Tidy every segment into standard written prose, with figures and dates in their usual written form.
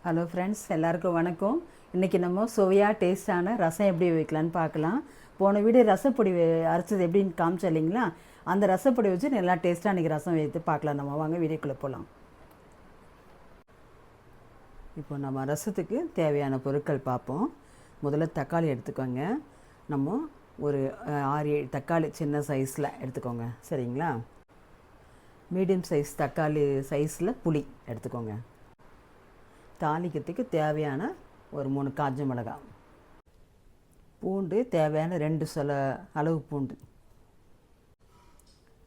Hello friends, எல்லாருக்கும் வணக்கம். இன்றைக்கி நம்ம சுவையாக டேஸ்டான ரசம் எப்படி வைக்கலான்னு பார்க்கலாம். போன வீடியோ ரசப்பொடி அரைச்சது எப்படின்னு காமிச்சோம் இல்லைங்களா? அந்த ரசப்பொடி வச்சு நல்லா டேஸ்ட்டாக இன்றைக்கி ரசம் வைத்து பார்க்கலாம். நம்ம வாங்க வீடியோக்குள்ளே போகலாம். இப்போ நம்ம ரசத்துக்கு தேவையான பொருட்கள் பார்ப்போம். முதல்ல தக்காளி எடுத்துக்கோங்க. நம்ம ஒரு 6-7 தக்காளி சின்ன சைஸில் எடுத்துக்கோங்க, சரிங்களா? மீடியம் சைஸ் தக்காளி சைஸில் புளி எடுத்துக்கோங்க. தாளிக்கிறதுக்கு தேவையான ஒரு 3 காஞ்ச மிளகாய், பூண்டு தேவையான 2 சொல அளவு பூண்டு.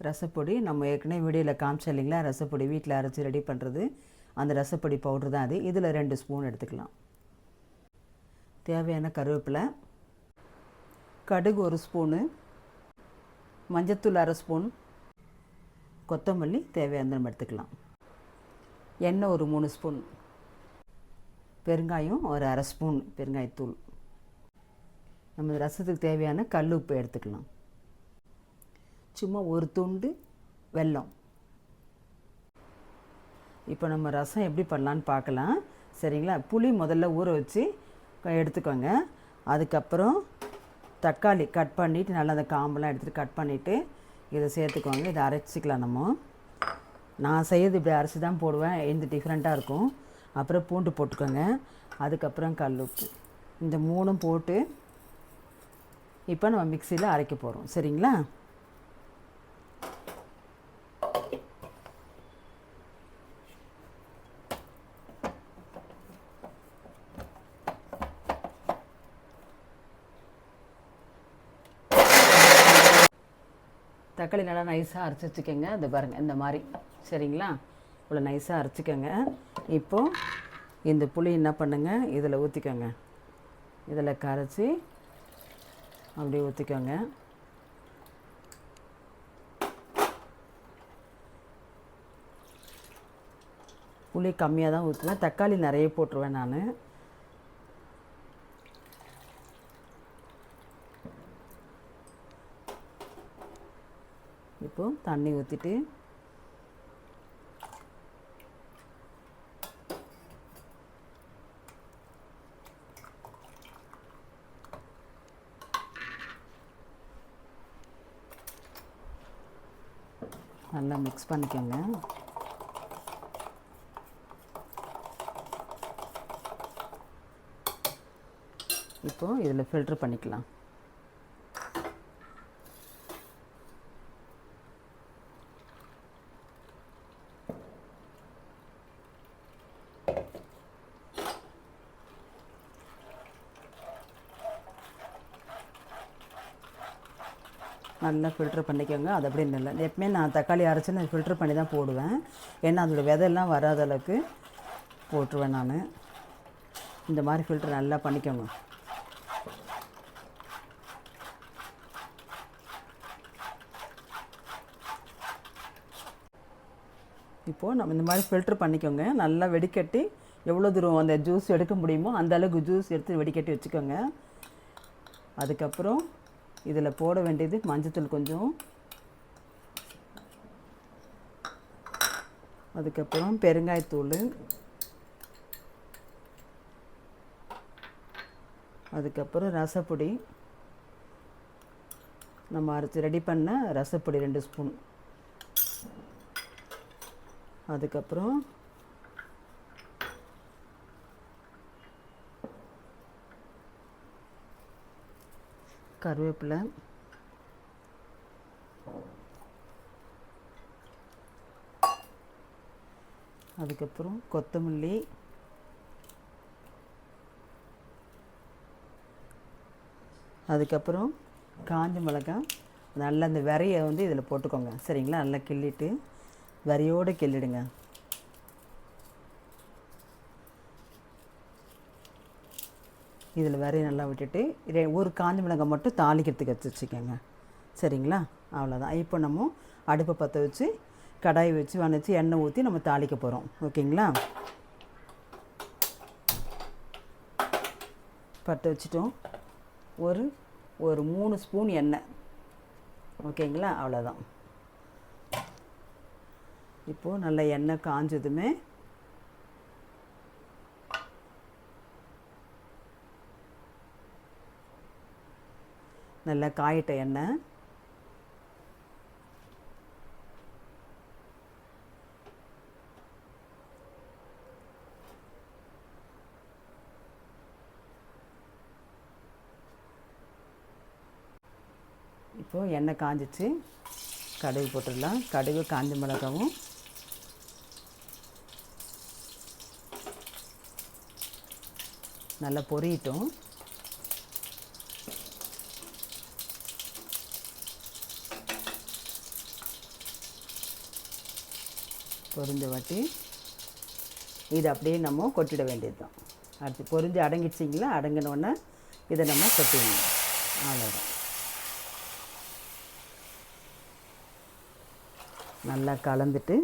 ரசப்பொடி நம்ம ஏற்கனவே வீடியோவில் காமிச்சோம் இல்லைங்களா? ரசப்பொடி வீட்டில் அரைச்சி ரெடி பண்ணுறது, அந்த ரசப்பொடி பவுட்ரு தான் அது. இதில் 2 ஸ்பூன் எடுத்துக்கலாம். தேவையான கருவேப்பிலை, கடுகு 1 ஸ்பூனு, மஞ்சத்தூள் 1/2 ஸ்பூன், கொத்தமல்லி தேவையான நம்ம எடுத்துக்கலாம். எண்ணெய் ஒரு 3 ஸ்பூன், பெருங்காயம் ஒரு 1/2 ஸ்பூன் பெருங்காயத்தூள். நம்ம ரசத்துக்கு தேவையான கல் உப்பு எடுத்துக்கலாம். சும்மா ஒரு துண்டு வெல்லம். இப்போ நம்ம ரசம் எப்படி பண்ணலான்னு பார்க்கலாம், சரிங்களா? புளி முதல்ல ஊற வச்சு எடுத்துக்கோங்க. அதுக்கப்புறம் தக்காளி கட் பண்ணிவிட்டு நல்லா அந்த காம்பெல்லாம் எடுத்துகிட்டு கட் பண்ணிவிட்டு இதை சேர்த்துக்கோங்க. இதை அரைச்சிக்கலாம். நான் செய்யறது இப்படி அரைச்சி தான் போடுவேன், எந்த டிஃப்ரெண்ட்டாக இருக்கும். அப்புறம் பூண்டு போட்டுக்கோங்க. அதுக்கப்புறம் கல் உப்பு, இந்த 3 போட்டு இப்போ நம்ம மிக்சியில் அரைக்க போகிறோம், சரிங்களா? தக்காளி நல்லா நைஸாக அரைச்சி வச்சுக்கோங்க. இந்த பாருங்கள், இந்த மாதிரி, சரிங்களா? இவ்வளோ நைஸாக அரைச்சிக்கோங்க. இப்போது இந்த புளி என்ன பண்ணுங்க, இதில் ஊற்றிக்கோங்க. இதில் கரைச்சி அப்படியே ஊற்றிக்கோங்க. புளி கம்மியாக தான் ஊற்றுவேன், தக்காளி நிறைய போட்டுருவேன் நான். இப்போது தண்ணி ஊற்றிட்டு நல்லா மிக்ஸ் பண்ணிக்கோங்க. இப்போது இதில் ஃபில்ட்ரு பண்ணிக்கலாம். நல்லா ஃபில்ட்ரு பண்ணிக்கோங்க. அது அப்படின்னு இல்லை, எப்பவுமே நான் தக்காளி அரைச்சி நான் ஃபில்ட்ரு பண்ணி தான் போடுவேன். ஏன்னா அதோடய விதையெல்லாம் வராத அளவுக்கு போட்டுருவேன் நான். இந்த மாதிரி ஃபில்ட்ரு நல்லா பண்ணிக்கோங்க. இப்போது நம்ம இந்த மாதிரி ஃபில்ட்ரு பண்ணிக்கோங்க. நல்லா வெடிக்கட்டி எவ்வளோ தூரம் அந்த ஜூஸ் எடுக்க முடியுமோ அந்த அளவுக்கு ஜூஸ் எடுத்து வெடிக்கட்டி வச்சுக்கோங்க. அதுக்கப்புறம் இதில் போட வேண்டியது மஞ்சத்தூள் கொஞ்சம், அதுக்கப்புறம் பெருங்காயத்தூள், அதுக்கப்புறம் ரசப்பொடி, நம்ம அரைச்சி ரெடி பண்ண ரசப்பொடி 2 ஸ்பூன், அதுக்கப்புறம் கருவேப்பிலை, அதுக்கப்புறம் கொத்தமல்லி, அதுக்கப்புறம் காஞ்ச மிளகாய். நல்லா அந்த விரையை இதில் போட்டுக்கோங்க, சரிங்களா? நல்லா கிள்ளிட்டு விரையோடு கிள்ளிடுங்க. இதில் விரையை நல்லா விட்டுட்டு ஒரு காஞ்ச மிளகாய் மட்டும் தாளிக்கிறதுக்கு வச்சுக்கோங்க, சரிங்களா? அவ்வளோதான். இப்போ நம்ம அடுப்பை பற்ற வச்சு கடாய் வச்சு வணச்சி எண்ணெய் ஊற்றி நம்ம தாளிக்க போகிறோம், ஓகேங்களா? பற்ற வச்சுட்டோம். ஒரு 3 ஸ்பூன் எண்ணெய், ஓகேங்களா? அவ்வளோதான். இப்போது நல்ல எண்ணெய் காஞ்சதுமே நல்லா காயிட்ட எண்ணெய். இப்போது எண்ணெய் காஞ்சிச்சு, கடுகு போட்டுடலாம். கடுகு, காஞ்ச மிளகாவும் நல்லா பொரியட்டும். பொரிஞ்ச வாட்டி இதை அப்படியே நம்ம கொட்டிட வேண்டியது தான். அடுத்து பொரிஞ்சு அடங்கிடுச்சிங்களா, அடங்கினோடனே இதை நம்ம கொட்டிடணும். அவ்வளோதான். நல்லா கலந்துட்டு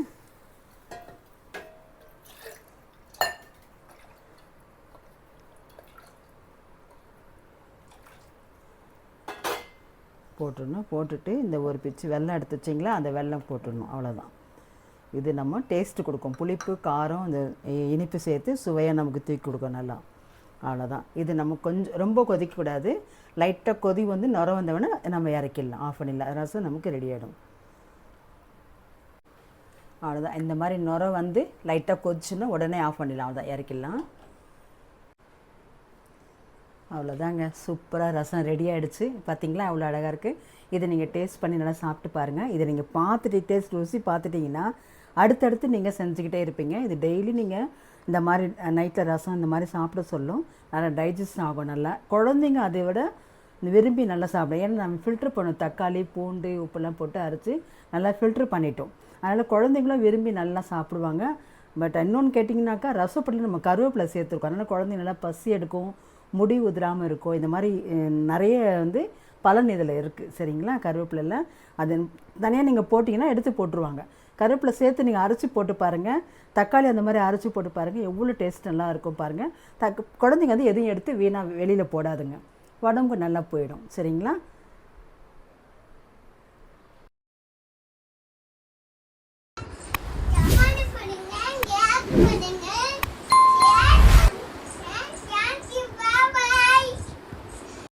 போட்டுடணும். போட்டுட்டு இந்த ஒரு பிச்சு வெல்லம் எடுத்து வச்சிங்களா, அந்த வெல்லம் போட்டுடணும். அவ்வளோதான். இது நம்ம டேஸ்ட்டு கொடுக்கும். புளிப்பு, காரம், இந்த இனிப்பு சேர்த்து சுவையாக நமக்கு தூக்கி கொடுக்கும் நல்லா. அவ்வளோதான். இது நம்ம கொஞ்சம் ரொம்ப கொதிக்கக்கூடாது. லைட்டாக கொதி வந்து நுர வந்தவொடனே நம்ம இறக்கிடலாம், ஆஃப் பண்ணிடலாம். ரசம் நமக்கு ரெடி ஆகிடும். அவ்வளோதான். இந்த மாதிரி நுர வந்து லைட்டாக கொதிச்சுன்னா உடனே ஆஃப் பண்ணிடலாம். அவ்வளோதான், இறக்கிடலாம். அவ்வளோதாங்க, சூப்பராக ரசம் ரெடி ஆகிடுச்சு. பார்த்திங்களா அவ்வளோ அழகாக இருக்குது. இதை நீங்கள் டேஸ்ட் பண்ணி நல்லா சாப்பிட்டு பாருங்கள். இதை நீங்கள் பார்த்துட்டு டேஸ்ட் ருசி பார்த்துட்டிங்கன்னா அடுத்தடுத்து நீங்கள் செஞ்சுக்கிட்டே இருப்பீங்க. இது டெய்லி நீங்கள் இந்த மாதிரி நைட்டில் ரசம் இந்த மாதிரி சாப்பிட சொல்லும். நல்லா டைஜஸ்ட் ஆகும். நல்லா குழந்தைங்க அதை விட விரும்பி நல்லா சாப்பிடும். ஏன்னா நம்ம ஃபில்ட்ரு பண்ணோம், தக்காளி, பூண்டு, உப்புலாம் போட்டு அரைச்சி நல்லா ஃபில்ட்ரு பண்ணிட்டோம். அதனால் குழந்தைங்களும் விரும்பி நல்லா சாப்பிடுவாங்க. பட் இன்னொன்று கேட்டிங்கனாக்கா, ரசப்பொடியில் நம்ம கருவேப்பிலை சேர்த்துருக்கோம். அதனால் குழந்தைங்க நல்லா பசி எடுக்கும், முடி உதிராமல் இருக்கும். இந்த மாதிரி நிறைய வந்து பலன் இதில் இருக்குது. சரிங்களா, கருவேப்பிலையில் அது தனியாக நீங்கள் போட்டிங்கன்னா எடுத்து போட்டுருவாங்க. கருவேப்பிலை சேர்த்து நீங்கள் அரைச்சி போட்டு பாருங்கள். தக்காளி அந்த மாதிரி அரைச்சி போட்டு பாருங்கள், எவ்வளோ டேஸ்ட் நல்லா இருக்கும் பாருங்கள். குழந்தைங்க வந்து எதையும் எடுத்து வீணாக வெளியில் போடாதுங்க, உடம்புக்கு நல்லா போயிடும். சரிங்களா.